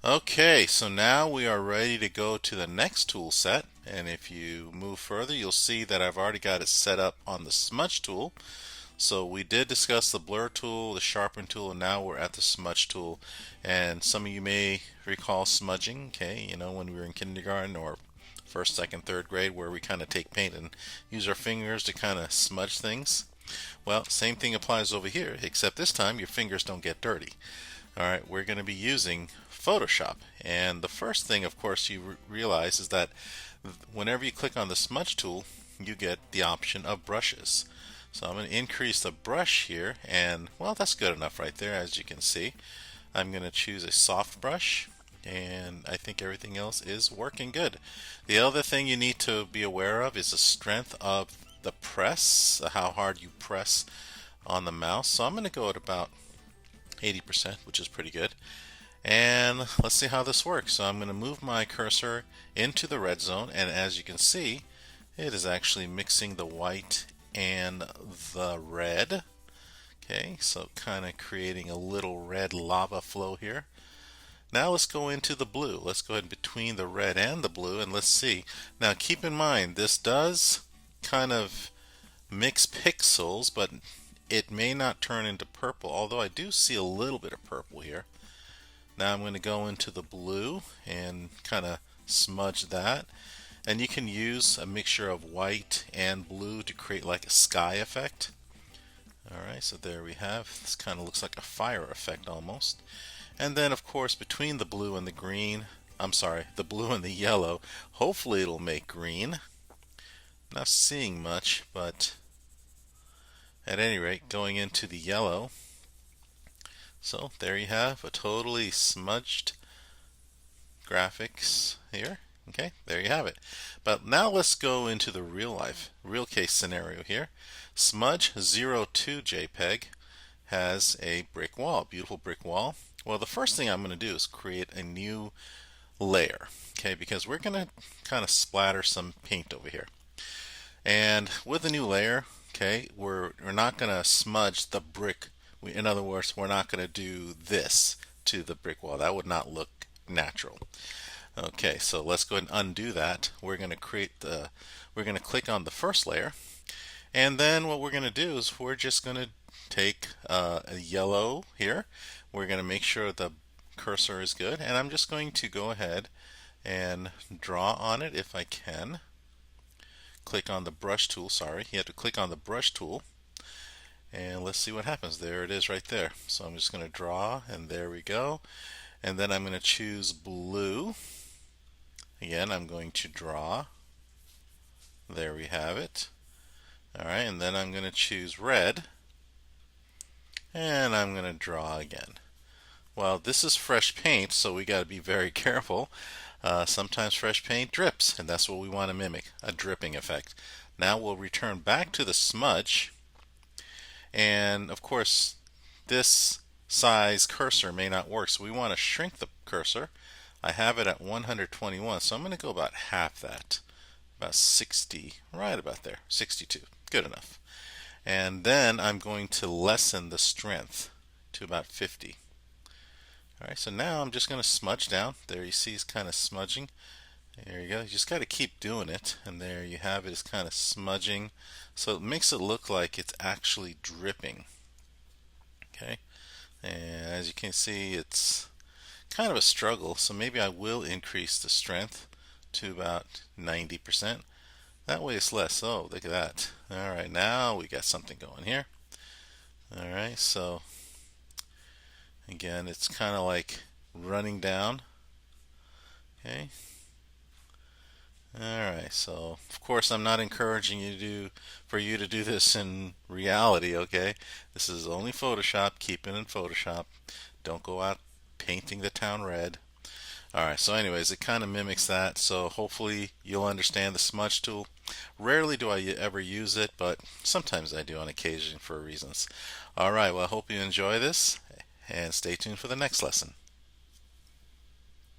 Okay, so now we are ready to go to the next tool set, and if you move further you'll see that I've already got it set up on the smudge tool. So we did discuss the blur tool, the sharpen tool, and now we're at the smudge tool. And some of you may recall smudging, okay, when we were in kindergarten or first, second, third grade, where we kind of take paint and use our fingers to kind of smudge things. Well, same thing applies over here, except this time your fingers don't get dirty. Alright, we're going to be using Photoshop. And the first thing, of course, you realize is that whenever you click on the smudge tool, you get the option of brushes. So I'm going to increase the brush here, and well, that's good enough right there, as you can see. I'm going to choose a soft brush, and I think everything else is working good. The other thing you need to be aware of is the strength of the press, how hard you press on the mouse. So I'm going to go at about 80%, which is pretty good. And let's see how this works. So I'm going to move my cursor into the red zone, and as you can see, it is actually mixing the white and the red. Okay, so kind of creating a little red lava flow here. Now let's go into the blue. Let's go ahead between the red and the blue, and let's see. Now keep in mind, this does kind of mix pixels, but it may not turn into purple, although I do see a little bit of purple here. Now I'm going to go into the blue and kind of smudge that. And you can use a mixture of white and blue to create like a sky effect. Alright, so there we have. This kind of looks like a fire effect almost. And then of course between the blue and the green, the blue and the yellow, hopefully it'll make green. Not seeing much, but at any rate, going into the yellow. So there you have a totally smudged graphics here. Okay, there you have it. But now let's go into the real case scenario here. Smudge02 JPEG has a brick wall, beautiful brick wall. Well, the first thing I'm going to do is create a new layer, okay, because we're going to kind of splatter some paint over here. And with the new layer, okay, we're not going to smudge the brick. In other words, we're not going to do this to the brick wall. That would not look natural. Okay, so let's go ahead and undo that. We're going to click on the first layer, and then what we're going to do is we're just going to take a yellow here. We're going to make sure the cursor is good, and I'm just going to go ahead and draw on it if I can. Click on the brush tool, you have to click on the brush tool, and let's see what happens. There it is right there. So I'm just going to draw, and there we go. And then I'm going to choose blue. Again, I'm going to draw. There we have it. Alright, and then I'm going to choose red. And I'm going to draw again. Well, this is fresh paint, so we got to be very careful. Sometimes fresh paint drips, and that's what we want to mimic, a dripping effect. Now we'll return back to the smudge. And of course, this size cursor may not work, so we want to shrink the cursor. I have it at 121, so I'm going to go about half that, about 60, right about there, 62, good enough. And then I'm going to lessen the strength to about 50. Alright, so now I'm just going to smudge down. There you see it's kind of smudging. There you go. You just got to keep doing it, and there you have it. It's kind of smudging, so it makes it look like it's actually dripping. Okay, and as you can see, it's kind of a struggle, so maybe I will increase the strength to about 90%. That way it's less. Oh, look at that. Alright, now we got something going here. Alright, so again, it's kind of like running down. Okay. Alright, so of course I'm not encouraging for you to do this in reality, okay? This is only Photoshop. Keep it in Photoshop. Don't go out painting the town red. Alright, so anyways, it kind of mimics that, so hopefully you'll understand the smudge tool. Rarely do I ever use it, but sometimes I do on occasion for reasons. Alright, well I hope you enjoy this, and stay tuned for the next lesson.